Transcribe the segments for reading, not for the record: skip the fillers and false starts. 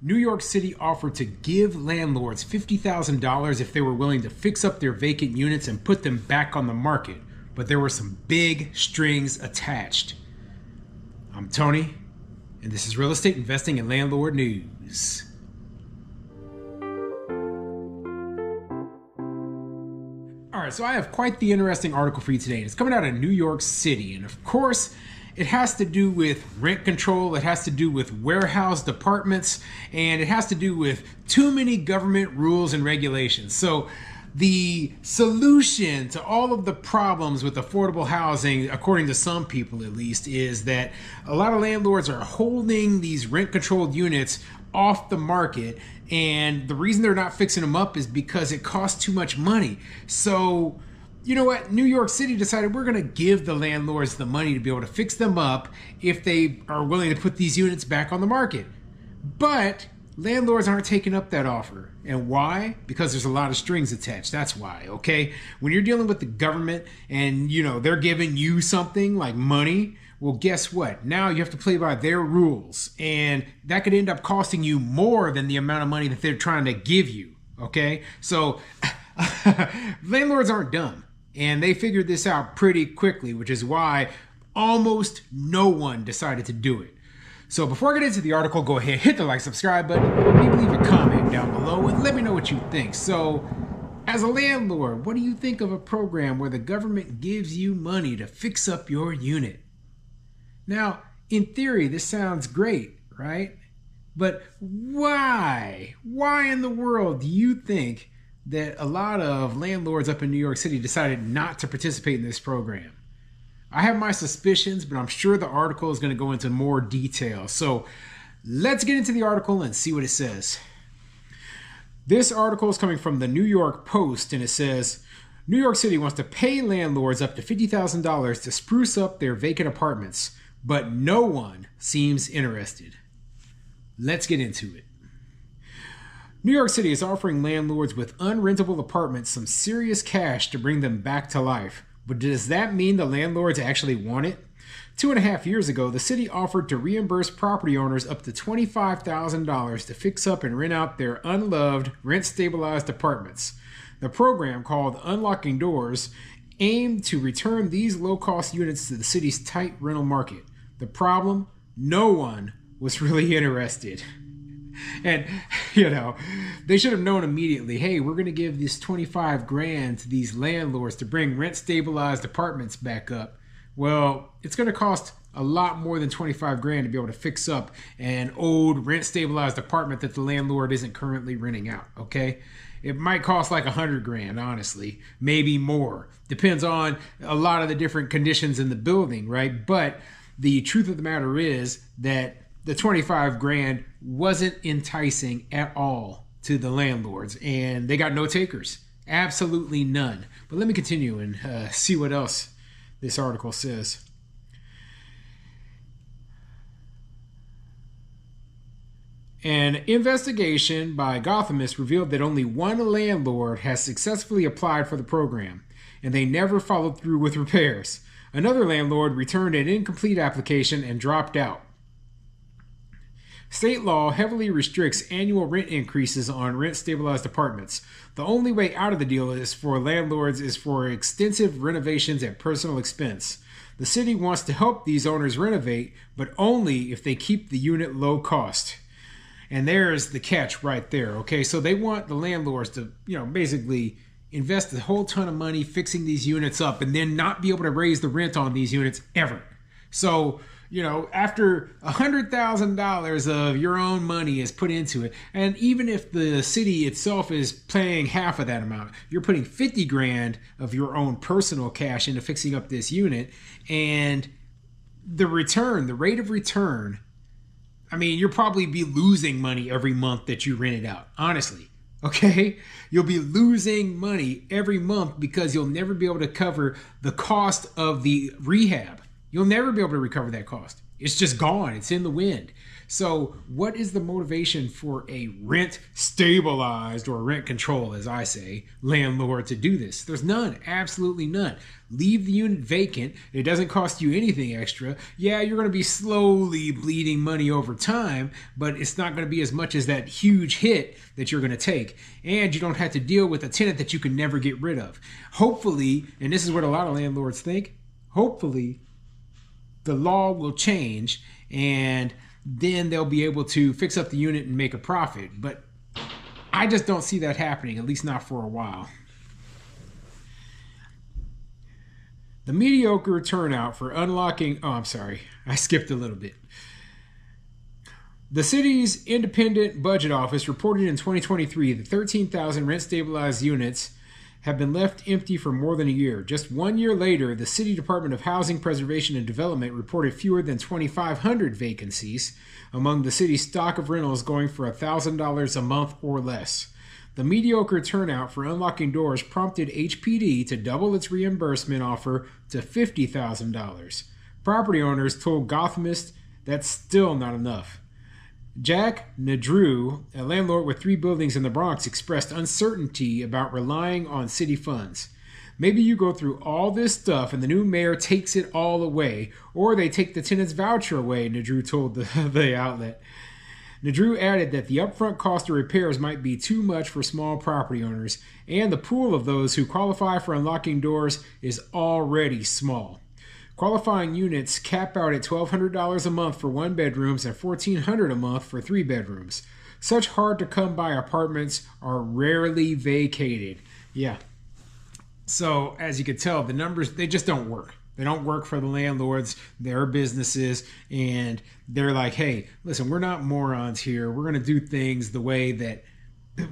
New York City offered to give landlords $50,000 if they were willing to fix up their vacant units and put them back on the market, but there were some big strings attached. I'm Tony, and this is Real Estate Investing and Landlord News. All right, so I have quite the interesting article for you today. It's coming out of New York City, and of course, it has to do with rent control, it has to do with warehouse departments, and it has to do with too many government rules and regulations. So the solution to all of the problems with affordable housing, according to some people at least, is that a lot of landlords are holding these rent-controlled units off the market, and the reason they're not fixing them up is because it costs too much money. So you know what? New York City decided we're going to give the landlords the money to be able to fix them up if they are willing to put these units back on the market. But landlords aren't taking up that offer. And why? Because there's a lot of strings attached. That's why, okay? When you're dealing with the government and, they're giving you something like money, well, guess what? Now you have to play by their rules. And that could end up costing you more than the amount of money that they're trying to give you, okay? So landlords aren't dumb. And they figured this out pretty quickly, which is why almost no one decided to do it. So before I get into the article, go ahead, hit the like, subscribe button, maybe leave a comment down below and let me know what you think. So as a landlord, what do you think of a program where the government gives you money to fix up your unit? Now, in theory, this sounds great, right? But why? Why in the world do you think that a lot of landlords up in New York City decided not to participate in this program? I have my suspicions, but I'm sure the article is going to go into more detail. So let's get into the article and see what it says. This article is coming from the New York Post, and it says, New York City wants to pay landlords up to $50,000 to spruce up their vacant apartments, but no one seems interested. Let's get into it. New York City is offering landlords with unrentable apartments some serious cash to bring them back to life. But does that mean the landlords actually want it? 2.5 years ago, the city offered to reimburse property owners up to $25,000 to fix up and rent out their unloved, rent-stabilized apartments. The program, called Unlocking Doors, aimed to return these low-cost units to the city's tight rental market. The problem? No one was really interested. And, they should have known immediately, hey, we're going to give this $25,000 to these landlords to bring rent-stabilized apartments back up. Well, it's going to cost a lot more than $25,000 to be able to fix up an old rent-stabilized apartment that the landlord isn't currently renting out, okay? It might cost like $100,000, honestly, maybe more. Depends on a lot of the different conditions in the building, right? But the truth of the matter is that the $25,000 wasn't enticing at all to the landlords, and they got no takers. Absolutely none. But let me continue and see what else this article says. An investigation by Gothamist revealed that only one landlord has successfully applied for the program, and they never followed through with repairs. Another landlord returned an incomplete application and dropped out. State law heavily restricts annual rent increases on rent-stabilized apartments. The only way out of the deal is for landlords is for extensive renovations at personal expense. The city wants to help these owners renovate, but only if they keep the unit low cost. And there's the catch right there, okay? So they want the landlords to, basically invest a whole ton of money fixing these units up and then not be able to raise the rent on these units ever. So after $100,000 of your own money is put into it, and even if the city itself is paying half of that amount, you're putting $50,000 of your own personal cash into fixing up this unit, and the rate of return, you'll probably be losing money every month that you rent it out, honestly. Okay? You'll be losing money every month because you'll never be able to cover the cost of the rehab. You'll never be able to recover that cost. It's just gone. It's in the wind. So what is the motivation for a rent stabilized, or rent control, as I say, landlord to do this? There's none, absolutely none. Leave the unit vacant. It doesn't cost you anything extra. Yeah, you're going to be slowly bleeding money over time, but it's not going to be as much as that huge hit that you're going to take. And you don't have to deal with a tenant that you can never get rid of. Hopefully, and this is what a lot of landlords think, hopefully the law will change and then they'll be able to fix up the unit and make a profit. But I just don't see that happening, at least not for a while. The mediocre turnout for unlocking... Oh, I'm sorry. I skipped a little bit. The city's independent budget office reported in 2023 that 13,000 rent-stabilized units have been left empty for more than a year. Just 1 year later, the City Department of Housing Preservation and Development reported fewer than 2,500 vacancies among the city's stock of rentals going for $1,000 a month or less. The mediocre turnout for unlocking doors prompted HPD to double its reimbursement offer to $50,000. Property owners told Gothamist that's still not enough. Jack Nadrew, a landlord with 3 buildings in the Bronx, expressed uncertainty about relying on city funds. Maybe you go through all this stuff and the new mayor takes it all away, or they take the tenant's voucher away, Nadrew told the outlet. Nadrew added that the upfront cost of repairs might be too much for small property owners, and the pool of those who qualify for unlocking doors is already small. Qualifying units cap out at $1,200 a month for 1 bedrooms and $1,400 a month for 3 bedrooms. Such hard-to-come-by apartments are rarely vacated. Yeah. So, as you can tell, the numbers, they just don't work. They don't work for the landlords, their businesses, and they're like, hey, listen, we're not morons here. We're going to do things the way that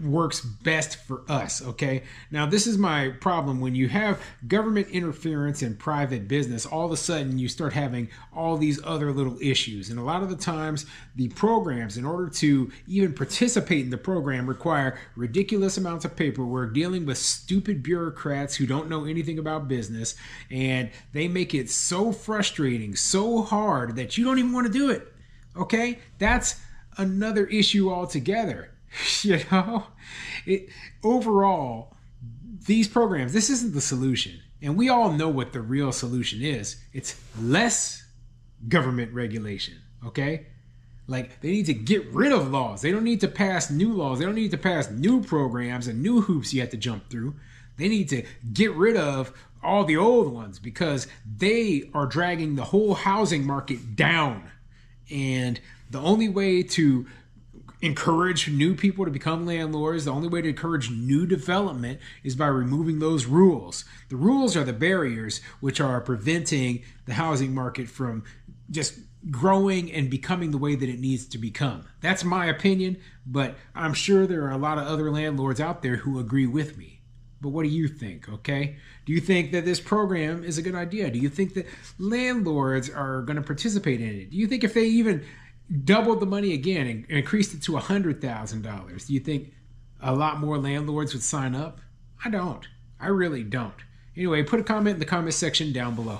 works best for us, okay? Now, this is my problem. When you have government interference in private business, all of a sudden you start having all these other little issues. And a lot of the times, the programs, in order to even participate in the program, require ridiculous amounts of paperwork, dealing with stupid bureaucrats who don't know anything about business, and they make it so frustrating, so hard, that you don't even want to do it, okay? That's another issue altogether. You know, overall, these programs, this isn't the solution. And we all know what the real solution is. It's less government regulation, okay? Like, they need to get rid of laws. They don't need to pass new laws. They don't need to pass new programs and new hoops you have to jump through. They need to get rid of all the old ones because they are dragging the whole housing market down. And the only way to encourage new people to become landlords, the only way to encourage new development is by removing those rules. The rules are the barriers which are preventing the housing market from just growing and becoming the way that it needs to become. That's my opinion, but I'm sure there are a lot of other landlords out there who agree with me. But what do you think, okay? Do you think that this program is a good idea? Do you think that landlords are going to participate in it? Do you think if they even doubled the money again and increased it to $100,000, do you think a lot more landlords would sign up? I don't. I really don't. Anyway, put a comment in the comment section down below.